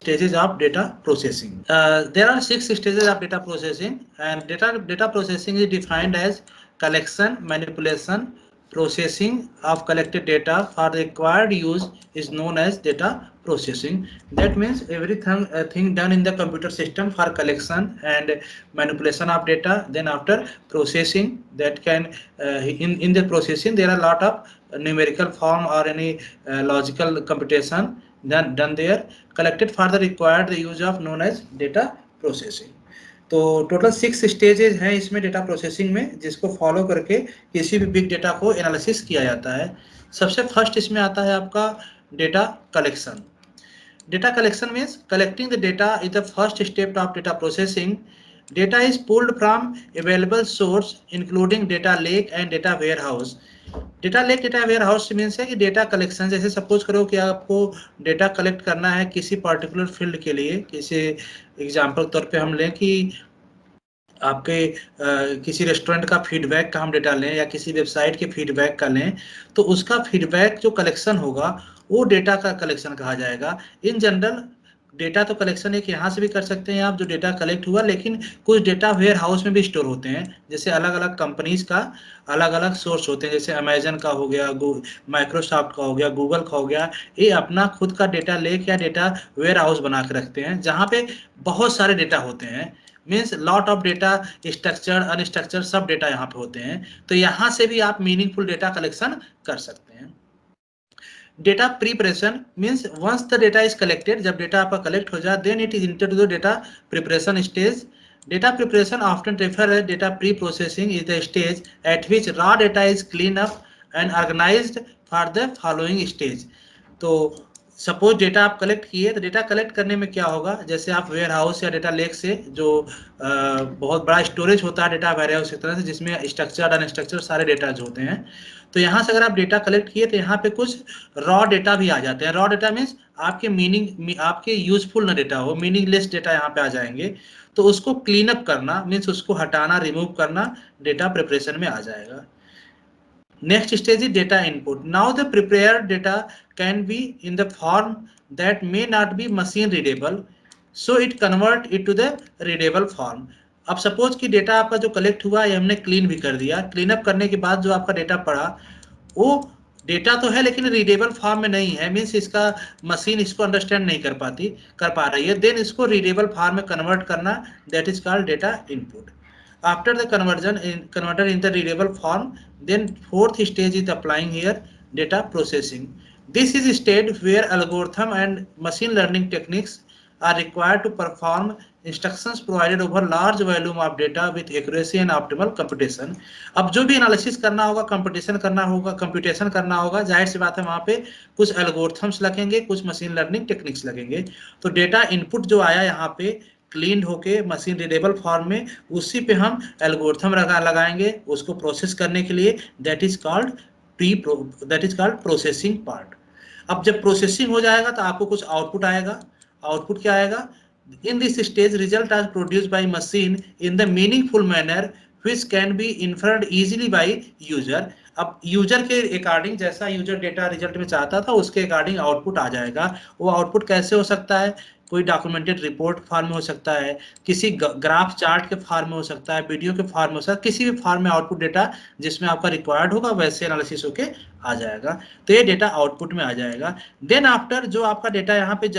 stages of data processing. There are 6 stages of data processing, and data processing is defined as collection, manipulation, processing of collected data for the required use is known as data processing. That means everything thing done in the computer system for collection and manipulation of data, then after processing, that can in the processing there are a lot of numerical form or any logical computation done there, collected for the required use of known as data processing. तो total 6 stages हैं इसमें data processing में, जिसको follow करके किसी भी big data को analysis किया जाता है। सबसे फर्स्ट इसमें आता है आपका data collection. Data collection means collecting the data is the first step of data processing. Data is pulled from available source including data lake and data warehouse. Data lake data warehouse means है कि data collection, जैसे suppose करो कि आपको data collect करना है किसी particular field के लिए, किसी एग्जांपल तौर पे हम लें कि आपके किसी रेस्टोरेंट का फीडबैक का हम डेटा लें या किसी वेबसाइट के फीडबैक का लें, तो उसका फीडबैक जो कलेक्शन होगा वो डेटा का कलेक्शन कहा जाएगा। इन जनरल डेटा तो कलेक्शन एक यहाँ से भी कर सकते हैं आप, जो डेटा कलेक्ट हुआ, लेकिन कुछ डेटा वेयर हाउस में भी स्टोर होते हैं। जैसे अलग अलग कंपनीज का अलग अलग सोर्स होते हैं, जैसे अमेजन का हो गया, माइक्रोसॉफ्ट का हो गया, गूगल का हो गया, ये अपना खुद का डेटा लेक या डेटा वेयर हाउस बना के रखते हैं, जहाँ पे बहुत सारे डेटा होते हैं। Means lot of data, structured unstructured सब डेटा यहाँ पे होते हैं। तो यहाँ से भी आप मीनिंगफुल डेटा कलेक्शन कर सकते हैं। Data preparation means once the data is collected, जब डेटा आपका कलेक्ट हो जाए, then it is enter to the data preparation stage. Data preparation often refer as data preprocessing is the stage at which raw data is clean up and organized for the following stage. तो suppose data आप collect किए, तो data collect करने में क्या होगा, जैसे आप वेयर हाउस या डेटा लेक से, जो बहुत बड़ा स्टोरेज होता है डेटा वेयर हाउस की तरह से, जिसमें स्ट्रक्चर्ड अनस्ट्रक्चर्ड सारे डेटा होते हैं, तो यहाँ से अगर आप डेटा कलेक्ट किए तो यहाँ पे कुछ रॉ डेटा भी आ जाते हैं। रॉ डेटा मीन्स आपके यूजफुल ना डेटा हो, मीनिंगलेस डेटा यहाँ पे आ जाएंगे, तो उसको क्लीन अप करना मीन्स उसको हटाना, रिमूव करना डेटा प्रिपरेशन में आ जाएगा। Next stage is data input. Now the prepared data can be in the form that may not be machine readable, so it convert it to the readable form. अब suppose कि data आपका जो collect हुआ ये हमने clean भी कर दिया, क्लीन अप करने के बाद जो आपका डेटा पड़ा, वो डेटा तो है लेकिन रीडेबल फॉर्म में नहीं है, मीन्स इसका मशीन इसको अंडरस्टैंड नहीं कर पा रही है, देन इसको रीडेबल फॉर्म में कन्वर्ट करना, that is called data input. After the converted in the readable form, then fourth stage is applying here data processing. This is a stage where algorithm and machine learning techniques are required to perform instructions provided over large volume of data with accuracy and optimal computation. अब जो भी analysis करना होगा, computation करना होगा, जाहिर सी बात है वहाँ पे कुछ एल्गोरिथम्स लगेंगे, कुछ मशीन लर्निंग टेक्निक्स लगेंगे। तो डेटा इनपुट जो आया यहाँ पे क्लीन होके मशीन रीडेबल फॉर्म में, उसी पे हम एल्गोरिथम लगाएंगे उसको प्रोसेस करने के लिए, that is called processing part. अब जब प्रोसेसिंग हो जाएगा तो आपको कुछ आउटपुट आएगा। आउटपुट क्या आएगा? In this stage result are produced by machine in the meaningful manner which can be inferred easily by user। अब यूजर के अकॉर्डिंग, जैसा यूजर डेटा रिजल्ट में चाहता था उसके अकॉर्डिंग आउटपुट आ जाएगा। वो आउटपुट कैसे हो सकता है? कोई डॉक्यूमेंटेड रिपोर्ट फॉर्म में हो सकता है, किसी ग्राफ चार्ट के फॉर्म में हो सकता है, वीडियो के फॉर्म में हो सकता है, किसी भी फॉर्म में आउटपुट डेटा जिसमें आपका रिक्वायर्ड होगा वैसे एनालिसिस होके आ जाएगा। तो ये डेटा आउटपुट में आ जाएगा। देन आफ्टर जो आपका डेटा यहाँ पे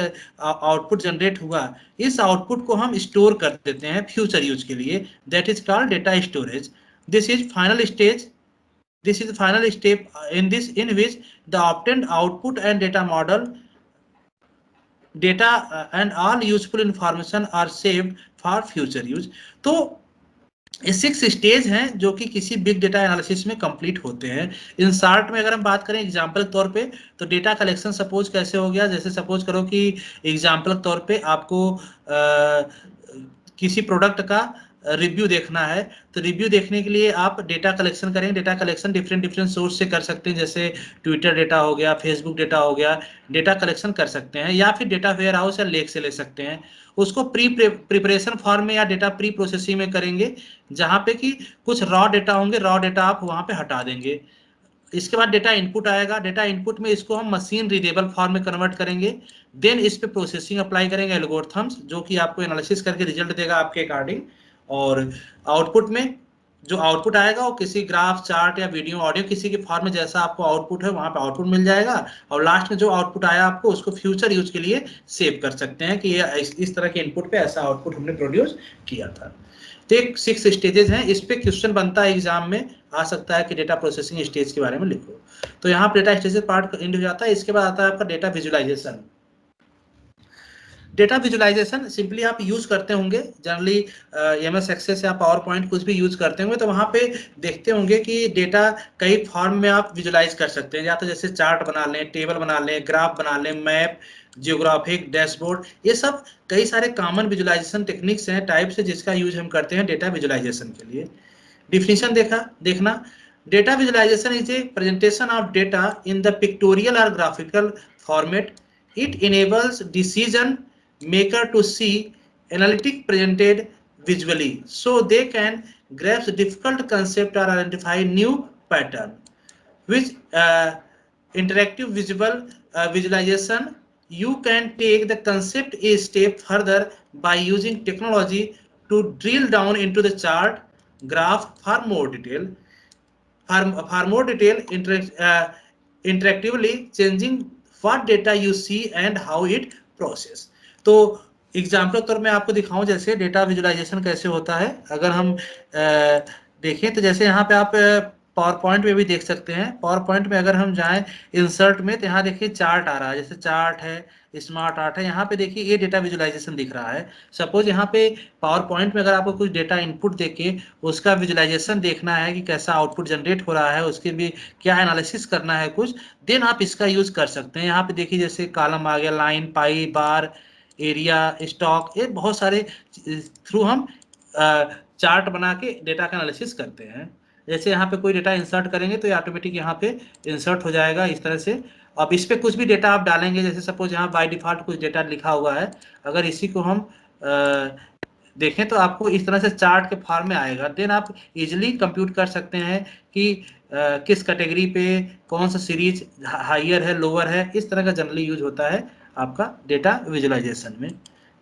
आउटपुट जनरेट हुआ, इस आउटपुट को हम स्टोर कर देते हैं फ्यूचर यूज के लिए, that is called data storage. This is final stage. This is the final step in which the obtained output and data model and all useful information are saved for future use। तो ये 6 stage हैं जो कि किसी big data analysis में complete होते हैं। In short में अगर हम बात करें एग्जांपल तौर पे, तो डेटा कलेक्शन सपोज कैसे हो गया, जैसे सपोज करो कि एग्जांपल तौर पे आपको किसी प्रोडक्ट का रिव्यू देखना है, तो रिव्यू देखने के लिए आप डेटा कलेक्शन करेंगे। डेटा कलेक्शन डिफरेंट सोर्स से कर सकते हैं, जैसे ट्विटर डेटा हो गया, फेसबुक डेटा हो गया, डेटा कलेक्शन कर सकते हैं, या फिर डेटा वेयर हाउस या लेक से ले सकते हैं। उसको प्रिपरेशन फॉर्म में या डेटा प्री प्रोसेसिंग में करेंगे, जहाँ पे कि कुछ रॉ डेटा होंगे, रॉ डेटा आप वहाँ पे हटा देंगे। इसके बाद डेटा इनपुट आएगा, डेटा इनपुट में इसको हम मशीन रीडेबल फॉर्म में कन्वर्ट करेंगे, देन इस पे प्रोसेसिंग अप्लाई करेंगे एल्गोरिथम्स, जो कि आपको एनालिसिस करके रिजल्ट देगा आपके अकॉर्डिंग। और आउटपुट में जो आउटपुट आएगा वो किसी ग्राफ, चार्ट या वीडियो, ऑडियो, किसी के फॉर्म में जैसा आपको आउटपुट है वहां पे आउटपुट मिल जाएगा। और लास्ट में जो आउटपुट आया आपको उसको फ्यूचर यूज के लिए सेव कर सकते हैं कि ये इस तरह के इनपुट पे ऐसा आउटपुट हमने प्रोड्यूस किया था। तो एक 6 स्टेजेस हैं, इस पे क्वेश्चन बनता है एग्जाम में, आ सकता है कि डेटा प्रोसेसिंग स्टेज के बारे में लिखो। तो यहाँ डेटा स्टेजेस पार्ट एंड हो जाता है। इसके बाद आता है आपका data visualization. Data visualization simply आप यूज करते होंगे जनरली एमएस एक्सेस या पावर पॉइंट कुछ भी यूज करते होंगे, तो वहां पे देखते होंगे कि डेटा कई फॉर्म में आप विजुअलाइज कर सकते हैं, या तो जैसे चार्ट बना लें, टेबल बना लें, ग्राफ बना लें, मैप, जियोग्राफिक, डैशबोर्ड, ये सब कई सारे कॉमन विजुअलाइजेशन टेक्निक्स हैं, टाइप्स है, जिसका यूज हम करते हैं डेटा विजुअलाइजेशन के लिए। डिफिनीशन देखना, data visualization is a presentation of data in the pictorial और graphical format. It enables decision maker to see analytic presented visually, so they can grasp difficult concept or identify new pattern. With interactive visualization, you can take the concept a step further by using technology to drill down into the chart, graph for more detail. For more detail, interactively changing what data you see and how it process. तो example तौर में आपको दिखाऊं जैसे data visualisation कैसे होता है। अगर हम देखें तो जैसे यहाँ पे आप पावर पॉइंट में भी देख सकते हैं। पावर पॉइंट में अगर हम जाएं इंसर्ट में, तो यहाँ देखिए चार्ट आ रहा है, जैसे चार्ट है, स्मार्ट आर्ट है, यहाँ पे देखिए ये डेटा विजुअलाइजेशन दिख रहा है। सपोज यहाँ पे पावर पॉइंट में अगर आपको कुछ डेटा इनपुट देके उसका विजुअलाइजेशन देखना है कि कैसा आउटपुट जनरेट हो रहा है, उसके भी क्या एनालिसिस करना है कुछ, देन आप इसका यूज कर सकते हैं। यहाँ पे देखिए जैसे कॉलम आ गया, लाइन, पाई, बार, एरिया, स्टॉक, ये बहुत सारे थ्रू हम चार्ट बना के डेटा का एनालिसिस करते हैं। जैसे यहाँ पे कोई डेटा इंसर्ट करेंगे तो ये ऑटोमेटिक यहाँ पे इंसर्ट हो जाएगा इस तरह से। अब इस पे कुछ भी डेटा आप डालेंगे, जैसे सपोज यहाँ बाय डिफॉल्ट कुछ डेटा लिखा हुआ है, अगर इसी को हम देखें तो आपको इस तरह से चार्ट के फॉर्म में आएगा। देन आप इजिली कंप्यूट कर सकते हैं कि किस कैटेगरी पे कौन सा सीरीज हाइयर है, लोअर है, इस तरह का जनरली यूज होता है आपका डेटा विजुअलाइजेशन में।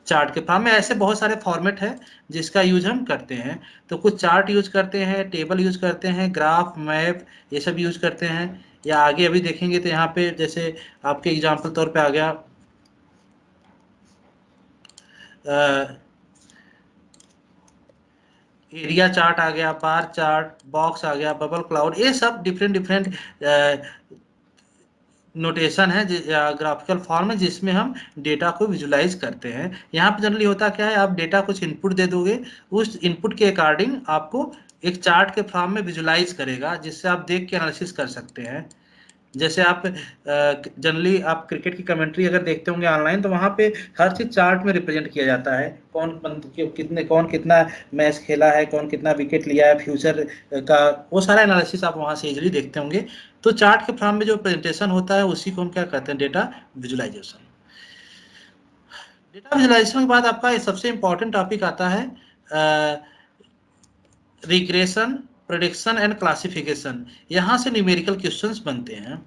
चार्ट के फॉर्म में ऐसे बहुत सारे फॉर्मेट है जिसका यूज हम करते हैं। तो कुछ चार्ट यूज करते हैं, टेबल यूज करते हैं, ग्राफ, मैप, ये सब यूज करते हैं। या आगे अभी देखेंगे तो यहाँ पे जैसे आपके एग्जाम्पल तौर पे आ गया एरिया चार्ट आ गया, बार चार्ट, बॉक्स आ गया, बबल क्लाउड, ये सब डिफरेंट नोटेशन है ग्राफिकल फॉर्म है जिसमें हम डेटा को विजुलाइज करते हैं। यहाँ पे जनरली होता क्या है, आप डेटा कुछ इनपुट दे दोगे, उस इनपुट के अकॉर्डिंग आपको एक चार्ट के फॉर्म में विजुलाइज करेगा, जिससे आप देख के एनालिसिस कर सकते हैं। जैसे आप जनरली आप क्रिकेट की कमेंट्री अगर देखते होंगे ऑनलाइन, तो वहाँ पे हर चीज चार्ट में रिप्रेजेंट किया जाता है, कौन कितना मैच खेला है, कौन कितना विकेट लिया है, फ्यूचर का वो सारा एनालिसिस आप वहाँ से इजीली देखते होंगे। तो चार्ट के फॉर्म में जो प्रेजेंटेशन होता है उसी को हम क्या कहते हैं, डेटा विजुअलाइजेशन। डेटा विजुअलाइजेशन के बाद आपका सबसे इंपॉर्टेंट टॉपिक आता है रिग्रेशन, प्रेडिक्शन एंड क्लासिफिकेशन। यहाँ से न्यूमेरिकल क्वेश्चंस बनते हैं,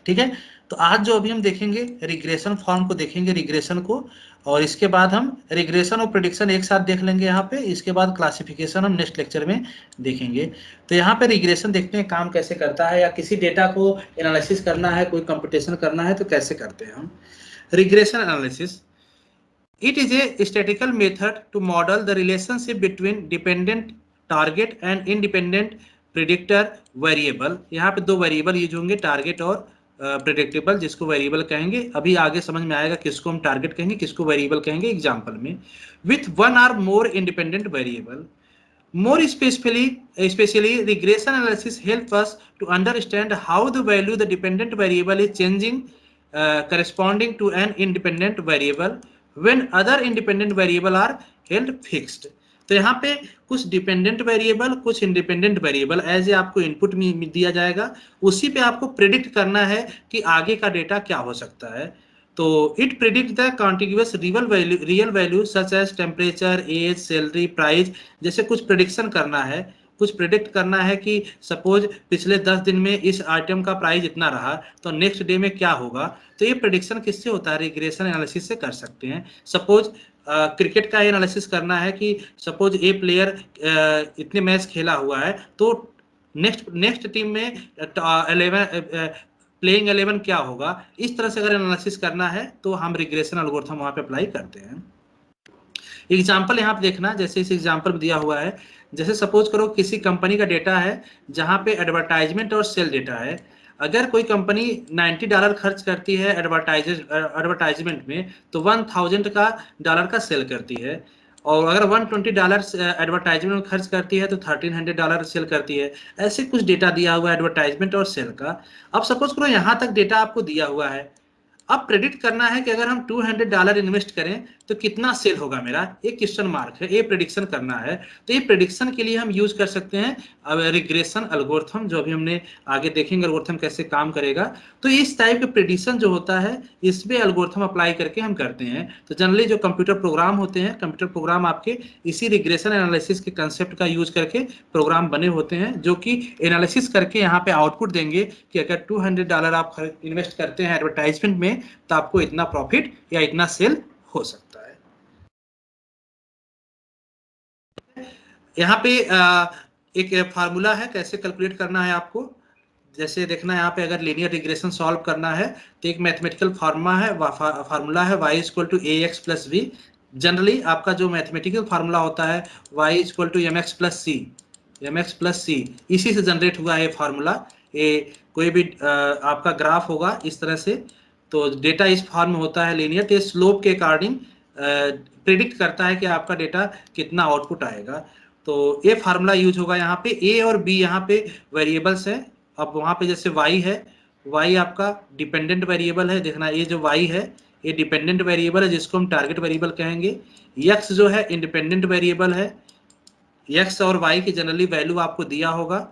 ठीक है। तो आज जो अभी हम देखेंगे रिग्रेशन फॉर्म को देखेंगे, रिग्रेशन को, और इसके बाद हम रिग्रेशन और प्रेडिक्शन एक साथ देख लेंगे यहाँ पे। इसके बाद क्लासिफिकेशन हम नेक्स्ट लेक्चर में देखेंगे। तो यहाँ पे रिग्रेशन देखते हैं काम कैसे करता है, या किसी डेटा को एनालिसिस करना है, कोई कंप्यूटेशन करना है तो कैसे करते हैं हम regression analysis. It is a statistical method to model the relationship between dependent target and independent predictor variable। यहाँ पे दो वेरिएबल यूज होंगे, टारगेट और प्रेडिक्टेबल, जिसको वेरिएबल कहेंगे। अभी आगे समझ में आएगा किसको हम टारगेट कहेंगे, किसको वेरिएबल कहेंगे एग्जांपल में। With one or more independent variable. More especially regression analysis help us to understand how the value the dependent variable is changing corresponding to an independent variable when other independent variable are held fixed। तो यहाँ पे कुछ dependent variable, कुछ independent variable as a आपको input में दिया जाएगा, उसी पे आपको प्रिडिक्ट करना है कि आगे का डेटा क्या हो सकता है। तो it predict the contiguous real value such as temperature, age, salary, price, जैसे कुछ प्रिडिक्शन करना है कुछ प्रिडिक्ट करना है कि सपोज पिछले 10 दिन में इस आइटम का प्राइस इतना रहा तो नेक्स्ट डे में क्या होगा, तो ये प्रिडिक्शन किससे होता है, रिग्रेशन एनालिसिस से कर सकते हैं। सपोज क्रिकेट का एनालिसिस करना है कि सपोज ए प्लेयर इतने मैच खेला हुआ है तो नेक्स्ट टीम में 11 प्लेइंग 11 क्या होगा, इस तरह से अगर एनालिसिस करना है तो हम रिग्रेशन एल्गोरिथम वहां पे अप्लाई करते हैं। एग्जाम्पल यहाँ पे देखना, जैसे इस एग्जाम्पल में दिया हुआ है, जैसे सपोज करो किसी कंपनी का डेटा है जहां पे एडवर्टाइजमेंट और सेल डेटा है। अगर कोई कंपनी $90 खर्च करती है एडवर्टाइजमेंट में तो $1000 का सेल करती है, और अगर $120 एडवर्टाइजमेंट में खर्च करती है तो $1300 सेल करती है। ऐसे कुछ डेटा दिया हुआ है एडवर्टाइजमेंट और सेल का। अब सपोज करो यहाँ तक डेटा आपको दिया हुआ है, अब प्रेडिक्ट करना है कि अगर हम $200 इन्वेस्ट करें तो कितना सेल होगा मेरा, एक क्वेश्चन मार्क है, ये प्रेडिक्शन करना है। तो ये प्रेडिक्शन के लिए हम यूज कर सकते हैं रिग्रेशन एल्गोरिथम, जो अभी हमने आगे देखेंगे एल्गोरिथम कैसे काम करेगा। तो इस टाइप के प्रेडिक्शन जो होता है इसमें एल्गोरिथम अप्लाई करके हम करते हैं। तो जनरली जो कंप्यूटर प्रोग्राम होते हैं, कंप्यूटर प्रोग्राम आपके इसी रिग्रेशन एनालिसिस के कंसेप्ट का यूज करके प्रोग्राम बने होते हैं, जो कि एनालिसिस करके यहाँ पे आउटपुट देंगे कि अगर $200 आप इन्वेस्ट करते हैं एडवर्टाइजमेंट में तो आपको इतना प्रॉफिट या इतना सेल हो सकता है। यहाँ पे एक फार्मूला है कैसे कैलकुलेट करना है आपको। जैसे देखना है यहाँ पे अगर लीनियर रिग्रेशन सॉल्व करना है तो एक मैथमेटिकल फार्मूला है y equal to ax plus b। Generally आपका जो मैथमेटिकल फार्मूला होता है y equal to mx plus c, इसी से जनरेट हुआ है फार्मूला। ये कोई भी आपका ग्राफ होगा इस तरह से, तो डेटा इस फॉर्म में होता है लीनियर, तो स्लोप के अकॉर्डिंग प्रिडिक्ट करता है कि आपका डेटा कितना आउटपुट आएगा। तो ये फार्मूला यूज होगा यहाँ पे। ए और बी यहाँ पे वेरिएबल्स है। अब वहाँ पे जैसे y है, y आपका डिपेंडेंट वेरिएबल है, देखना ये जो y है ये डिपेंडेंट वेरिएबल है जिसको हम टारगेट वेरिएबल कहेंगे। x जो है इंडिपेंडेंट वेरिएबल है, x और y की जनरली वैल्यू आपको दिया होगा।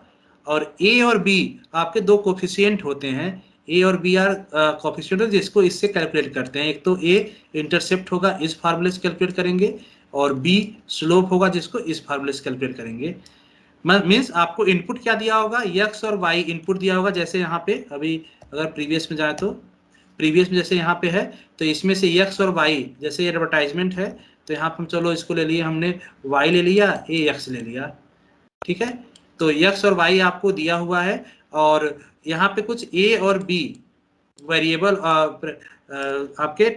और a और b आपके दो कोफिशिएंट होते हैं, a और b आर कोफिशिएंट जिसको इससे कैलकुलेट करते हैं। एक तो a इंटरसेप्ट होगा, इस फार्मूले से कैलकुलेट करेंगे, और b स्लोप होगा जिसको इस फार्मूले से कैलकुलेट करेंगे। मीन्स आपको इनपुट क्या दिया होगा, x और y इनपुट दिया होगा। जैसे यहाँ पे अभी अगर प्रीवियस में जाए तो प्रीवियस में जैसे यहाँ पे है तो इसमें से x और y, जैसे एडवर्टाइजमेंट है तो यहाँ पे हम चलो इसको ले लिए हमने, y ले लिया, x ले लिया, ठीक है। तो x और y आपको दिया हुआ है, और यहाँ पे कुछ a और b वेरिएबल आपके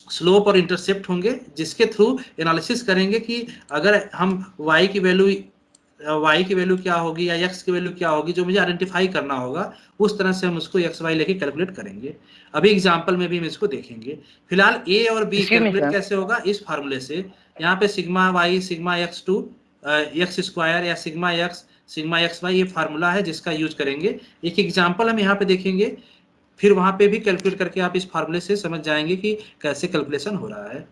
स्लोप और इंटरसेप्ट होंगे, जिसके थ्रू एनालिसिस करेंगे कि अगर हम y की वैल्यू क्या होगी या x की वैल्यू क्या होगी, जो मुझे आइडेंटिफाई करना होगा, उस तरह से हम उसको x y लेके कैलकुलेट करेंगे। अभी एग्जांपल में भी हम इसको देखेंगे। फिलहाल a और b कैलकुलेट कैसे होगा, इस फार्मूले से। यहाँ पे sigma y sigma x to x square या सिग्मा x y, ये फार्मूला है जिसका यूज करेंगे। एक एग्जाम्पल हम यहाँ पे देखेंगे, फिर वहां पे भी कैलकुलेट करके आप इस फार्मूले से समझ जाएंगे कि कैसे कैलकुलेशन हो रहा है।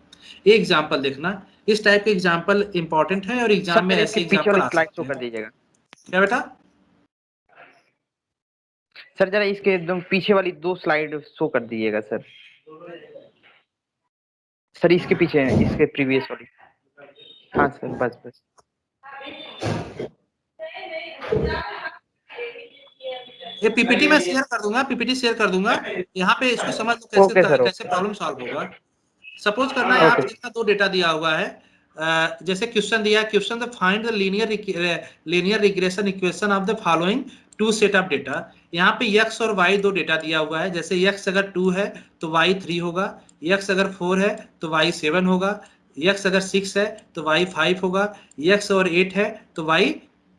ये एग्जाम्पल देखना, इस टाइप के एग्जाम्पल इंपॉर्टेंट है और एग्जाम में ऐसे एग्जाम्पल आ सकते हैं। कर दीजिएगा क्या बेटा? सर जरा इसके एकदम पीछे वाली 2 स्लाइड शो कर दीजिएगा सर। सर इसके पीछे, इसके प्रीवियस वाली। हाँ सर, बस ये पीपीटी में शेयर कर दूंगा, पीपीटी शेयर कर दूंगा। यहाँ पे इसको समझ लो कैसे प्रॉब्लम सॉल्व होगा। सपोज करना है यहाँ पे कितना 2 डेटा दिया हुआ है, जैसे क्वेश्चन दिया है, question the find the linear regression equation of the following 2 set of data. यहाँ पे x और y 2 डेटा दिया हुआ है। जैसे x अगर 2 है तो y 3 होगा, x अगर 4 है तो y 7 होगा, x अगर 6 है तो y 5 होगा, x और 8 है तो y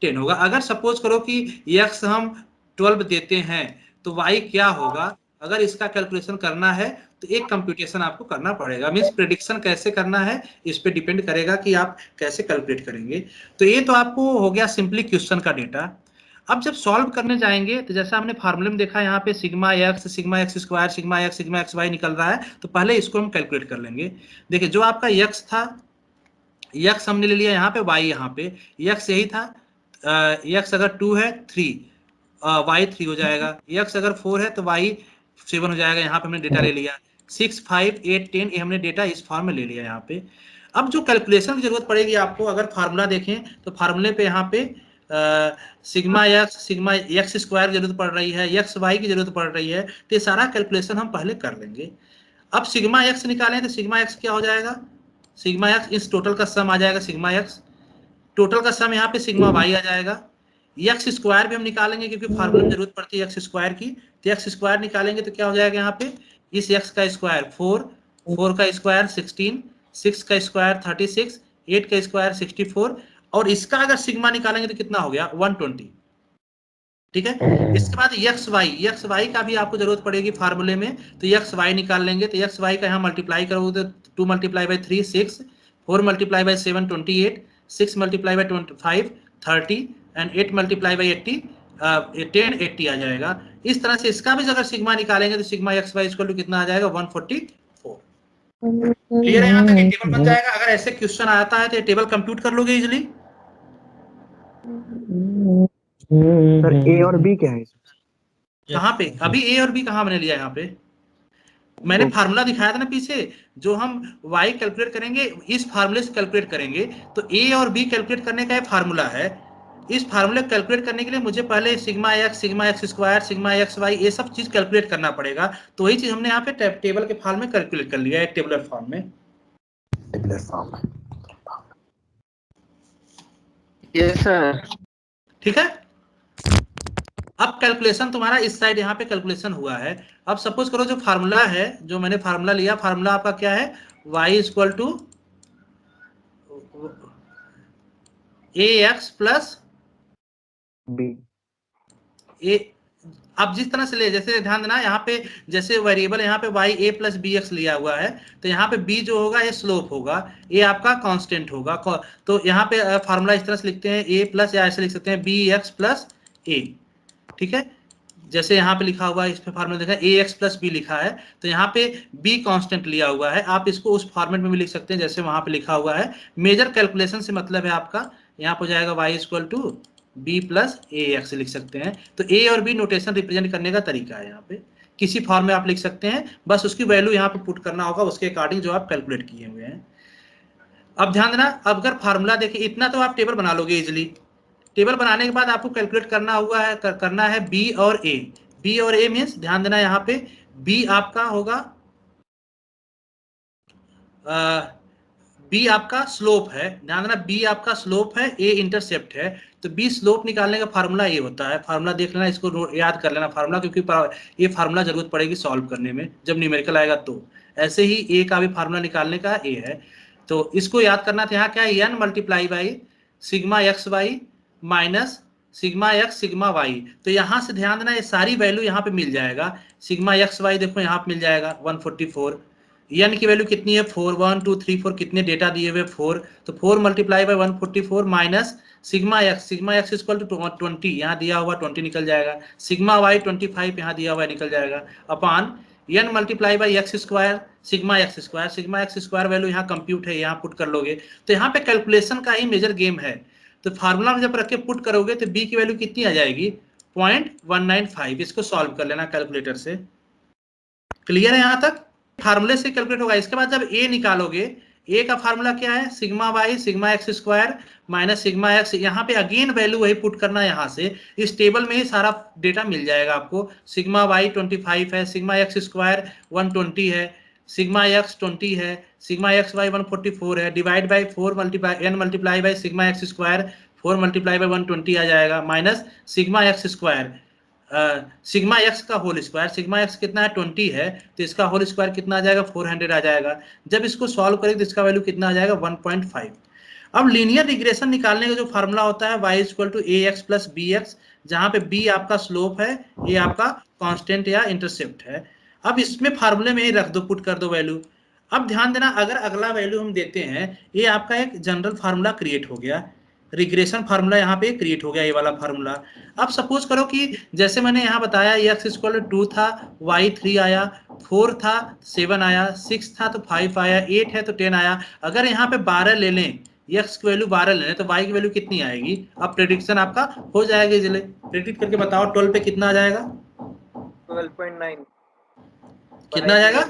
10 होगा। अगर सपोज करो कि x हम 12 देते हैं तो y क्या होगा, अगर इसका कैलकुलेशन करना है तो एक कंप्यूटेशन आपको करना पड़ेगा। मींस प्रेडिक्शन कैसे करना है इस पे डिपेंड करेगा कि आप कैसे कैलकुलेट करेंगे। तो ये तो आपको हो गया सिंपली क्वेश्चन का डेटा। अब जब सॉल्व करने जाएंगे तो जैसा हमने फार्मूले में देखा, यहाँ पे sigma x square sigma x y निकल रहा है, तो पहले इसको हम कैलकुलेट कर लेंगे। देखिए जो आपका x था, x हमने ले लिया, यहाँ पे y, यहाँ पे x यही था, x अगर 2 है 3, y 3 हो जाएगा, x अगर 4 है तो y 7 हो जाएगा। यहाँ पे हमने डेटा ले लिया 6 5 8 10, ये हमने डेटा इस फॉर्म में ले लिया यहाँ पे। अब जो कैलकुलेशन की जरूरत पड़ेगी आपको, अगर फार्मूला देखें तो फार्मूले पे यहाँ पे सिग्मा एक्स स्क्वायर की जरूरत पड़ रही है, एक्स वाई की जरूरत पड़ रही है, तो ये सारा कैलकुलेशन हम पहले कर लेंगे। अब सिग्मा एक्स निकालें तो सिग्मा एक्स क्या हो जाएगा, सिग्मा एक्स इस टोटल का सम आ जाएगा, सिग्मा एक्स टोटल का सम यहाँ पे सिग्मा वाई आ जाएगा। एक्स स्क्वायर भी हम निकालेंगे क्योंकि फार्मूला में जरूरत पड़ती है एक्स स्क्वायर की, तो एक्स स्क्वायर निकालेंगे तो क्या हो जाएगा यहाँ पे, इस एक्स का स्क्वायर 4, 4 का स्क्वायर 16, 6 का स्क्वायर 36, 8 का स्क्वायर 64, और इसका अगर सिग्मा निकालेंगे तो कितना हो गया 120। ठीक है, इसके बाद एक्स वाई का भी आपको जरूरत पड़ेगी फार्मूले में, तो एक्स वाई निकाल लेंगे, तो एक्स वाई का यहाँ मल्टीप्लाई करोगे तो 2 multiply by 3 6, 4 multiply by 7 28, 6 multiply by 25 30, and 8 multiply by 80 10 80 आ जाएगा। इस तरह से इसका भी अगर सिग्मा निकालेंगे तो sigma x y equal to कितना आ जाएगा 144। क्लियर है यहाँ तक, एक टेबल बन जाएगा। अगर ऐसे क्वेश्चन आता है तो ये टेबल कंप्यूट कर लोगे इजिली। सर ए और बी क्या है? कहाँ पे अभी ए और बी कहाँ मैंने लिया, यहाँ पे मैंने फार्मूला दिखाया था ना पीछे, जो हम y कैलकुलेट करेंगे इस फार्मूले से कैलकुलेट करेंगे, तो a और b कैलकुलेट करने का एक फार्मूला है। इस फार्मूले कैलकुलेट करने के लिए मुझे पहले sigma x square, sigma x y, ये सब चीज कैलकुलेट करना पड़ेगा। तो वही चीज हमने यहाँ पे टेबल के फॉर्म में कैलकुलेट कर लिया है, एक टेबुलर फॉर्म में। Yes sir. ठीक है, अब कैलकुलेशन तुम्हारा इस साइड यहाँ पे कैलकुलेशन हुआ है। अब सपोज करो जो फार्मूला है, जो मैंने फार्मूला लिया, फार्मूला आपका क्या है, y equal to A x plus B. A. अब जिस तरह से ले, जैसे ध्यान देना यहाँ पे, जैसे वेरिएबल यहाँ पे y a plus b x लिया हुआ है, तो यहाँ पे b जो होगा ये स्लोप होगा, a आपका कांस्टेंट होगा। तो यहाँ पे फार्मूला इस तरह से लिखते हैं a प्लस, या ऐसे लिख सकते हैं बी एक्स प्लस ए। ठीक है, जैसे यहाँ पे लिखा हुआ है, इस पे फार्मूला देखा ए एक्स प्लस बी लिखा है, तो यहाँ पे b कांस्टेंट लिया हुआ है। आप इसको उस फॉर्मेट में भी लिख सकते हैं जैसे वहां पे लिखा हुआ है। मेजर कैलकुलेशन से मतलब है आपका, यहाँ पर जाएगा y equal to b plus a x लिख सकते हैं। तो ए और बी नोटेशन रिप्रेजेंट करने का तरीका है, यहाँ पे किसी फॉर्म में आप लिख सकते हैं, बस उसकी वैल्यू यहाँ पे पुट करना होगा उसके अकॉर्डिंग जो आप कैलकुलेट किए हुए हैं। अब ध्यान देना, अब अगर फार्मूला देखिए इतना तो आप टेबल बना लोगे इजिली। टेबल बनाने के बाद आपको कैलकुलेट करना हुआ है, करना है बी और ए। बी और ए मीन्स ध्यान देना यहाँ पे बी आपका होगा, बी आपका स्लोप है, ध्यान देना बी आपका स्लोप है, ए इंटरसेप्ट है। तो बी स्लोप निकालने का फार्मूला ये होता है, फार्मूला देख लेना, इसको याद कर लेना फार्मूला, क्योंकि ये फार्मूला जरूरत पड़ेगी सॉल्व करने में जब न्यूमेरिकल आएगा तो। ऐसे ही ए का भी फार्मूला निकालने का ए है, तो इसको याद करना था। यहाँ क्या है, n multiply by sigma x y minus sigma x sigma y. तो यहाँ से ध्यान देना ये सारी वैल्यू यहाँ पे मिल जाएगा। सिग्मा एक्स वाई देखो यहाँ पे मिल जाएगा 144, एन की वैल्यू कितनी है 4, 1 2 3 4, कितने डेटा दिए हुए 4, तो 4 multiply by 144 minus sigma x equal to 20, यहाँ दिया हुआ 20 निकल जाएगा, सिग्मा वाई 25 यहाँ दिया हुआ निकल जाएगा, upon n multiply by x square sigma x square value यहाँ कंप्यूट है, यहाँ पुट कर लोगे। तो यहाँ पे कैलकुलेशन का ही मेजर गेम है। तो फार्मूला में जब रख के पुट करोगे तो बी की वैल्यू कितनी आ जाएगी 0.195। इसको सॉल्व कर लेना कैलकुलेटर से। क्लियर है यहाँ तक, फार्मूले से कैलकुलेट होगा। इसके बाद जब ए निकालोगे, ए का फार्मूला क्या है, sigma y sigma x square minus sigma x, यहाँ पे अगेन वैल्यू वही पुट करना है। यहाँ से इस टेबल में ही सारा डेटा मिल जाएगा आपको। सिग्मा वाई 25 है, सिग्मा एक्स स्क्वायर 120 है, सिग्मा एक्स 20 है, सिग्मा एक्स वाई 144 है, divide by 4 multiply n multiply by sigma x square 4 multiply by 120 आ जाएगा, minus sigma x square sigma x का होल स्क्वायर, सिग्मा एक्स कितना है 20 है, तो इसका होल स्क्वायर कितना आ जाएगा 400 आ जाएगा। जब इसको सॉल्व करें तो इसका वैल्यू कितना आ जाएगा 1.5। अब लीनियर रिग्रेशन निकालने का जो फार्मूला होता है y equal to A x plus b x, जहां पे b आपका स्लोप है, a आपका कांस्टेंट या इंटरसेप्ट है। अब इसमें फार्मूले में ही रख दो, पुट कर दो वैल्यू। अब ध्यान देना, अगर अगला वैल्यू हम देते हैं, ये आपका एक जनरल फार्मूला क्रिएट हो गया, रिग्रेशन फार्मूला यहाँ पे क्रिएट हो गया, ये वाला फार्मूला। अब सपोज करो कि जैसे मैंने यहाँ बताया एक्स इक्वल टू 2 था, y 3 आया, 4 था 7 आया, 6 था तो 5 आया, 8 है तो 10 आया। अगर यहाँ पे 12 ले लें, x की वैल्यू 12 ले लें, तो y की वैल्यू कितनी आएगी। अब प्रेडिक्शन आपका हो जाएगा, इसलिए प्रेडिक्ट करके बताओ 12 पे कितना आ जाएगा, 12.9 कितना आ जाएगा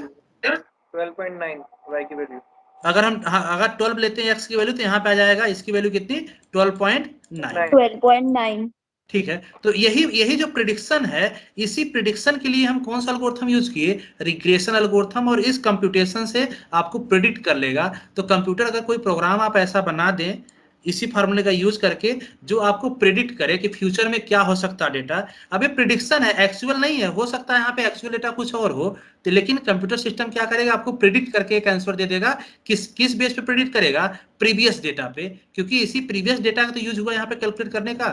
12.9 y की वैल्यू। अगर हम अगर 12 लेते हैं x की वैल्यू तो यहाँ पे आ जाएगा इसकी वैल्यू कितनी 12.9। 12.9। ठीक है, तो यही जो प्रिडिक्शन है, इसी प्रिडिक्शन के लिए हम कौन सा एल्गोरिथम यूज किए, रिग्रेशन एल्गोरिथम, और इस कंप्यूटेशन से आपको प्रिडिक्ट कर लेगा। तो कंप्यूटर अगर कोई प्रोग्राम आप ऐसा बना दें इसी फार्मूले का यूज करके जो आपको प्रिडिक्ट करे कि फ्यूचर में क्या हो सकता है डेटा। अब ये प्रिडिक्शन है, एक्चुअल नहीं है, हो सकता है यहाँ पे एक्चुअल डेटा कुछ और हो, तो लेकिन कंप्यूटर सिस्टम क्या करेगा, आपको प्रिडिक्ट करके एक आंसर दे देगा। किस बेस पे प्रिडिक्ट करेगा, प्रीवियस डेटा पे, क्योंकि इसी प्रीवियस डेटा का तो यूज हुआ यहाँ पे कैलकुलेट करने का।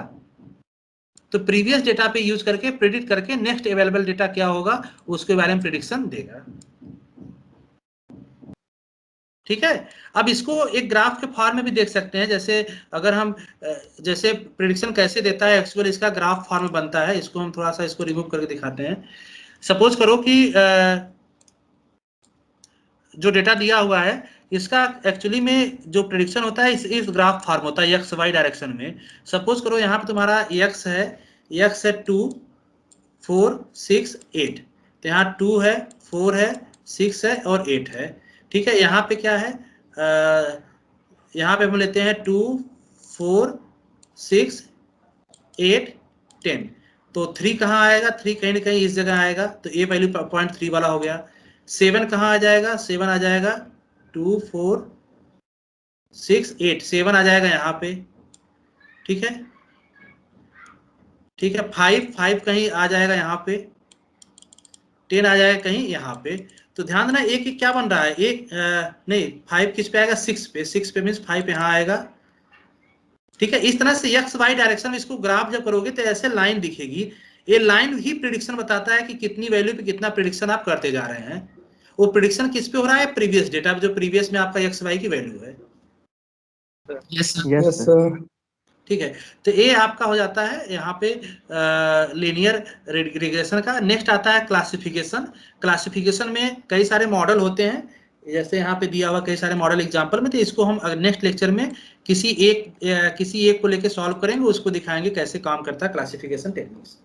तो प्रीवियस डेटा पे यूज करके प्रिडिक्ट करके नेक्स्ट अवेलेबल डेटा क्या होगा उसके बारे में प्रिडिक्शन देगा। ठीक है, अब इसको एक ग्राफ के फॉर्म में भी देख सकते हैं। जैसे अगर हम जैसे प्रिडिक्शन कैसे देता है एक्चुअल, इसका ग्राफ फॉर्म बनता है। इसको हम थोड़ा सा इसको रिमूव करके दिखाते हैं। सपोज करो कि जो डेटा दिया हुआ है इसका एक्चुअली में जो प्रिडिक्शन होता है इस ग्राफ फॉर्म होता है एक्स वाई डायरेक्शन में। सपोज करो यहाँ पे तुम्हारा एक्स है 2 4 6 8, तो यहाँ 2 है 4 है 6 है और 8 है। ठीक है, यहाँ पे क्या है, यहाँ पे हम लेते हैं 2 4 6 8 10, तो 3 कहाँ आएगा, 3 कहीं ना कहीं इस जगह आएगा, तो ए वैल्यू 0.3 वाला हो गया। 7 कहाँ आ जाएगा, 7 आ जाएगा 2 4 6 8, 7 आ जाएगा यहाँ पे। ठीक है, ठीक है, 5 कहीं आ जाएगा यहाँ पे, 10 आ जाएगा कहीं यहाँ पे। तो ध्यान देना एक क्या बन रहा है, एक नहीं 5 किस पे आएगा, 6 पे, 6 पे मीन्स 5 यहाँ आएगा। ठीक है, इस तरह से एक्स वाई डायरेक्शन में इसको ग्राफ जब करोगे तो ऐसे लाइन दिखेगी। ये लाइन ही प्रिडिक्शन बताता है कि कितनी वैल्यू पे कितना प्रिडिक्शन आप करते जा रहे हैं। वो प्रिडिक्शन किस पे हो रहा है, प्रीवियस डेटा, जो प्रीवियस में आपका एक्स वाई की वैल्यू है। Yes sir. ठीक है, तो ये आपका हो जाता है यहाँ पे लीनियर रिग्रेशन का। नेक्स्ट आता है क्लासिफिकेशन। क्लासिफिकेशन में कई सारे मॉडल होते हैं, जैसे यहाँ पे दिया हुआ कई सारे मॉडल एग्जांपल में। तो इसको हम नेक्स्ट लेक्चर में किसी एक को लेके सॉल्व करेंगे, उसको दिखाएंगे कैसे काम करता है क्लासिफिकेशन टेक्निक्स।